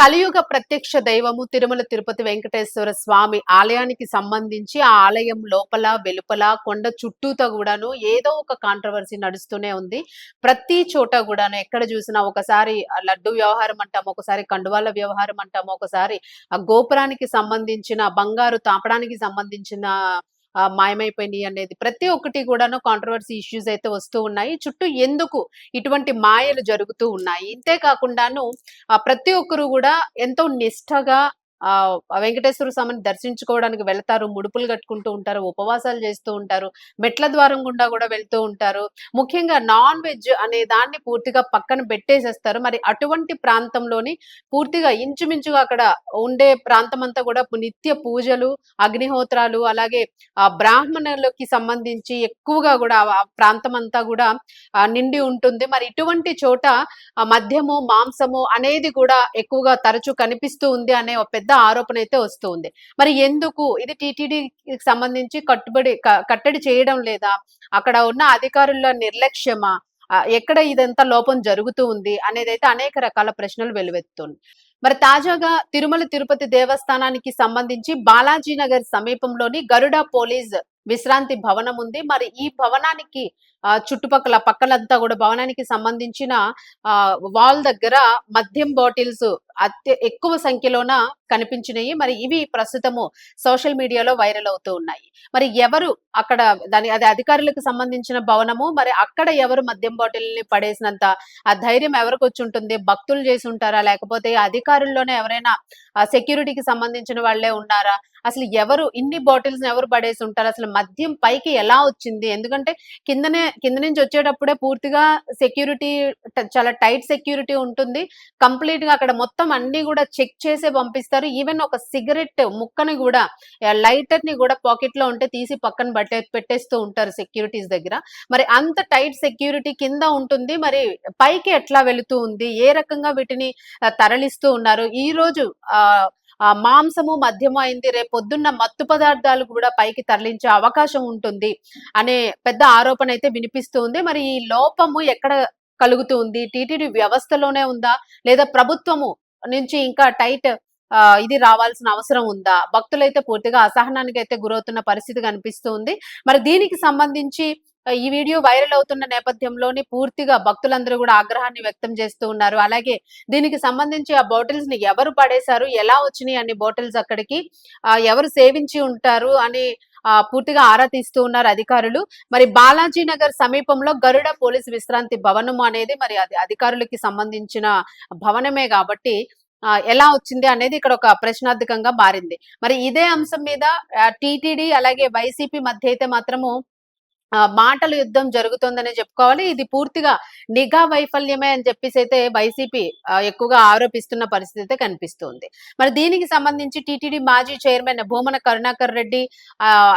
కలియుగ ప్రత్యక్ష దైవము తిరుమల తిరుపతి వెంకటేశ్వర స్వామి ఆలయానికి సంబంధించి ఆ ఆలయం లోపల వెలుపల కొండ చుట్టూతా కూడాను ఏదో ఒక కాంట్రవర్సీ నడుస్తూనే ఉంది. ప్రతి చోట కూడాను ఎక్కడ చూసినా ఒకసారి లడ్డు వ్యవహారం అంటాము, ఒకసారి కండువాల వ్యవహారం అంటాము, ఒకసారి ఆ గోపురానికి సంబంధించిన బంగారు తాపడానికి సంబంధించిన మాయమైపోయినాయి అనేది ప్రతి ఒక్కటి కూడాను కాంట్రవర్సీ ఇష్యూస్ అయితే వస్తూ ఉన్నాయి. చుట్టూ ఎందుకు ఇటువంటి మాయలు జరుగుతూ ఉన్నాయి. ఇంతే కాకుండాను ప్రతి ఒక్కరు కూడా ఎంతో నిష్టగా వెంకటేశ్వర స్వామిని దర్శించుకోవడానికి వెళ్తారు. ముడుపులు కట్టుకుంటూ ఉంటారు. ఉపవాసాలు చేస్తూ ఉంటారు. మెట్ల ద్వారం గుండా కూడా వెళ్తూ ఉంటారు. ముఖ్యంగా నాన్ వెజ్ అనే దాన్ని పూర్తిగా పక్కన పెట్టేసేస్తారు. మరి అటువంటి ప్రాంతంలోని పూర్తిగా ఇంచుమించుగా అక్కడ ఉండే ప్రాంతం అంతా కూడా నిత్య పూజలు, అగ్నిహోత్రాలు, అలాగే బ్రాహ్మణులకి సంబంధించి ఎక్కువగా కూడా ఆ ప్రాంతం అంతా కూడా నిండి ఉంటుంది. మరి ఇటువంటి చోట మద్యము, మాంసము అనేది కూడా ఎక్కువగా తరచూ కనిపిస్తూ ఉంది అనే ఒక పెద్ద ఆరోపణ అయితే వస్తూ ఉంది. మరి ఎందుకు ఇది టీటీడీకి సంబంధించి కట్టడి చేయడం లేదా? అక్కడ ఉన్న అధికారుల నిర్లక్ష్యమా? ఎక్కడ ఇదంతా లోపం జరుగుతూ ఉంది అనేదైతే అనేక రకాల ప్రశ్నలు వెలువెత్తుతుంది. మరి తాజాగా తిరుమల తిరుపతి దేవస్థానానికి సంబంధించి బాలాజీ నగర్ సమీపంలోని గరుడ పోలీస్ విశ్రాంతి భవనం ఉంది. మరి ఈ భవనానికి చుట్టుపక్కల పక్కలంతా కూడా భవనానికి సంబంధించిన వాల్ దగ్గర మద్యం బాటిల్స్ ఎక్కువ సంఖ్యలోన కనిపించినాయి. మరి ఇవి ప్రస్తుతము సోషల్ మీడియాలో వైరల్ అవుతూ ఉన్నాయి. మరి ఎవరు అక్కడ అది అధికారులకు సంబంధించిన భవనము. మరి అక్కడ ఎవరు మద్యం బాటిల్ ని పడేసినంత ఆ ధైర్యం ఎవరికి వచ్చి ఉంటుంది? భక్తులు చేసి ఉంటారా? లేకపోతే అధికారుల్లోనే ఎవరైనా సెక్యూరిటీకి సంబంధించిన వాళ్ళే ఉన్నారా? అసలు ఎవరు ఇన్ని బాటిల్స్ ఎవరు పడేసి ఉంటారు? అసలు మద్యం పైకి ఎలా వచ్చింది? ఎందుకంటే కింద నుంచి వచ్చేటప్పుడే పూర్తిగా సెక్యూరిటీ చాలా టైట్ సెక్యూరిటీ ఉంటుంది. కంప్లీట్ గా అక్కడ మొత్తం అన్ని కూడా చెక్ చేసే పంపిస్తారు. ఈవెన్ ఒక సిగరెట్ ముక్కని కూడా లైటర్ ని కూడా పాకెట్ లో ఉంటే తీసి పక్కన పెట్టేస్తూ ఉంటారు సెక్యూరిటీస్ దగ్గర. మరి అంత టైట్ సెక్యూరిటీ కింద ఉంటుంది. మరి పైకి ఎట్లా వెళుతూ ఉంది? ఏ రకంగా వీటిని తరలిస్తూ ఉన్నారు? ఈ రోజు మాంసము మద్యము అయింది, రేపు పొద్దున్న మత్తు పదార్థాలు కూడా పైకి తరలించే అవకాశం ఉంటుంది అనే పెద్ద ఆరోపణ అయితే వినిపిస్తూ ఉంది. మరి ఈ లోపము ఎక్కడ కలుగుతుంది? టీటీడీ వ్యవస్థలోనే ఉందా, లేదా ప్రభుత్వము నుంచి ఇంకా టైట్ ఇది రావాల్సిన అవసరం ఉందా? భక్తులైతే పూర్తిగా అసహనానికి అయితే గురవుతున్న పరిస్థితి కనిపిస్తుంది. మరి దీనికి సంబంధించి ఈ వీడియో వైరల్ అవుతున్న నేపథ్యంలోని పూర్తిగా భక్తులందరూ కూడా ఆగ్రహాన్ని వ్యక్తం చేస్తూ ఉన్నారు. అలాగే దీనికి సంబంధించి ఆ బాటిల్స్ ని ఎవరు పడేశారు, ఎలా వచ్చినాయి అన్ని బాటిల్స్ అక్కడికి, ఎవరు సేవించి ఉంటారు అని పూర్తిగా ఆరా తీస్తూ ఉన్నారు అధికారులు. మరి బాలాజీ నగర్ సమీపంలో గరుడ పోలీస్ విశ్రాంతి భవనం అనేది మరి అది అధికారులకి సంబంధించిన భవనమే కాబట్టి ఎలా వచ్చింది అనేది ఇక్కడ ఒక ప్రశ్నార్థకంగా మారింది. మరి ఇదే అంశం మీద టీటీడీ అలాగే వైసీపీ మధ్య అయితే మాత్రము మాటల యుద్ధం జరుగుతోందనే చెప్పుకోవాలి. ఇది పూర్తిగా నిఘా వైఫల్యమే అని చెప్పేసి అయితే వైసీపీ ఎక్కువగా ఆరోపిస్తున్న పరిస్థితి అయితే కనిపిస్తుంది. మరి దీనికి సంబంధించి టీటీడీ మాజీ చైర్మన్ భూమన కరుణాకర్ రెడ్డి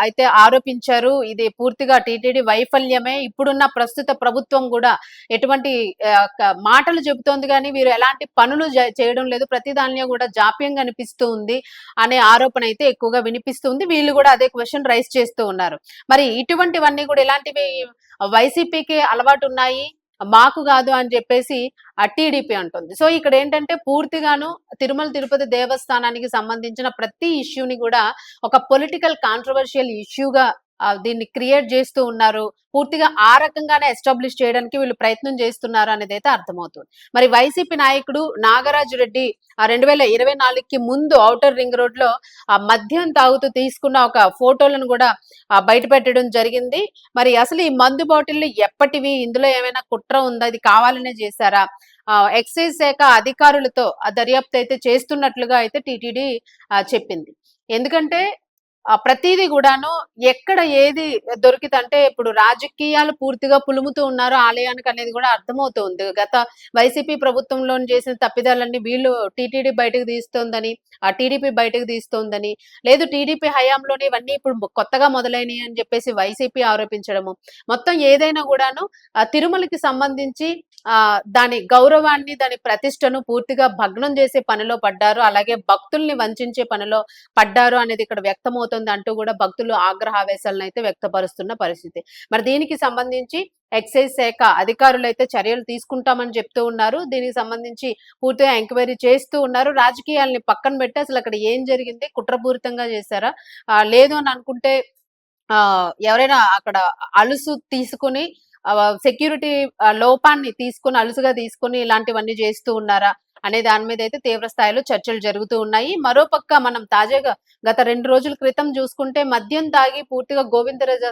అయితే ఆరోపించారు. ఇది పూర్తిగా టీటీడీ వైఫల్యమే. ఇప్పుడున్న ప్రస్తుత ప్రభుత్వం కూడా ఎటువంటి మాటలు చెబుతోంది కానీ వీరు ఎలాంటి పనులు చేయడం లేదు. ప్రతి దానిలో కూడా జాప్యం కనిపిస్తూ ఉంది అనే ఆరోపణ అయితే ఎక్కువగా వినిపిస్తుంది. వీళ్ళు కూడా అదే క్వశ్చన్ రైజ్ చేస్తూ ఉన్నారు. మరి ఇటువంటివన్నీ కూడా ఇలాంటివి వైసీపీకి అలవాటు ఉన్నాయి, మాకు కాదు అని చెప్పేసి టీడీపీ అంటుంది. సో ఇక్కడ ఏంటంటే పూర్తిగాను తిరుమల తిరుపతి దేవస్థానానికి సంబంధించిన ప్రతి ఇష్యూని కూడా ఒక పొలిటికల్ కాంట్రవర్షియల్ ఇష్యూగా దీన్ని క్రియేట్ చేస్తూ ఉన్నారు. పూర్తిగా ఆ రకంగానే ఎస్టాబ్లిష్ చేయడానికి వీళ్ళు ప్రయత్నం చేస్తున్నారు అనేది అయితే అర్థమవుతుంది. మరి వైసీపీ నాయకుడు నాగరాజు రెడ్డి 2024కి ముందు ఔటర్ రింగ్ రోడ్ లో మద్యం తాగుతూ తీసుకున్న ఒక ఫోటోలను కూడా బయట పెట్టడం జరిగింది. మరి అసలు ఈ మందు బాటిల్లు ఎప్పటివి? ఇందులో ఏమైనా కుట్ర ఉందా? ఇది కావాలనే చేశారా? ఎక్సైజ్ శాఖ అధికారులతో దర్యాప్తు అయితే చేస్తున్నట్లుగా అయితే టీటీడీ చెప్పింది. ఎందుకంటే ప్రతిదీ కూడాను ఎక్కడ ఏది దొరికితే అంటే ఇప్పుడు రాజకీయాలు పూర్తిగా పులుముతూ ఉన్నారు ఆలయానికి అనేది కూడా అర్థమవుతుంది. గత వైసీపీ ప్రభుత్వంలో చేసిన తప్పిదాలన్నీ వీళ్ళు టీటీడీ బయటకు తీస్తోందని, టీడీపీ బయటకు తీస్తోందని, లేదు టీడీపీ హయాంలోనే ఇవన్నీ ఇప్పుడు కొత్తగా మొదలైనవి అని చెప్పేసి వైసీపీ ఆరోపించడము. మొత్తం ఏదైనా కూడాను తిరుమలకి సంబంధించి దాని గౌరవాన్ని, దాని ప్రతిష్టను పూర్తిగా భగ్నం చేసే పనిలో పడ్డారు. అలాగే భక్తుల్ని వంచే పనిలో పడ్డారు అనేది ఇక్కడ వ్యక్తమవుతుంది. అయిపోతుంది అంటూ కూడా భక్తులు ఆగ్రహావేశాలనైతే వ్యక్తపరుస్తున్న పరిస్థితి. మరి దీనికి సంబంధించి ఎక్సైజ్ శాఖ అధికారులైతే చర్యలు తీసుకుంటామని చెప్తూ ఉన్నారు. దీనికి సంబంధించి పూర్తిగా ఎంక్వైరీ చేస్తూ ఉన్నారు. రాజకీయాల్ని పక్కన పెట్టి అసలక్కడ ఏం జరిగింది? కుట్రపూరితంగా చేశారా? లేదు అని అనుకుంటే ఎవరైనా అక్కడ అలుసు తీసుకొని సెక్యూరిటీ లోపాన్ని తీసుకొని అలుసుగా తీసుకొని ఇలాంటివన్నీ చేస్తూ ఉన్నారా? అనే దాని మీదైతే తీవ్ర స్థాయిలో చర్చలు జరుగుతూ ఉన్నాయి. మరోపక్క మనం తాజాగా గత 2 రోజుల క్రితం చూసుకుంటే మద్యం తాగి పూర్తిగా గోవిందరాజ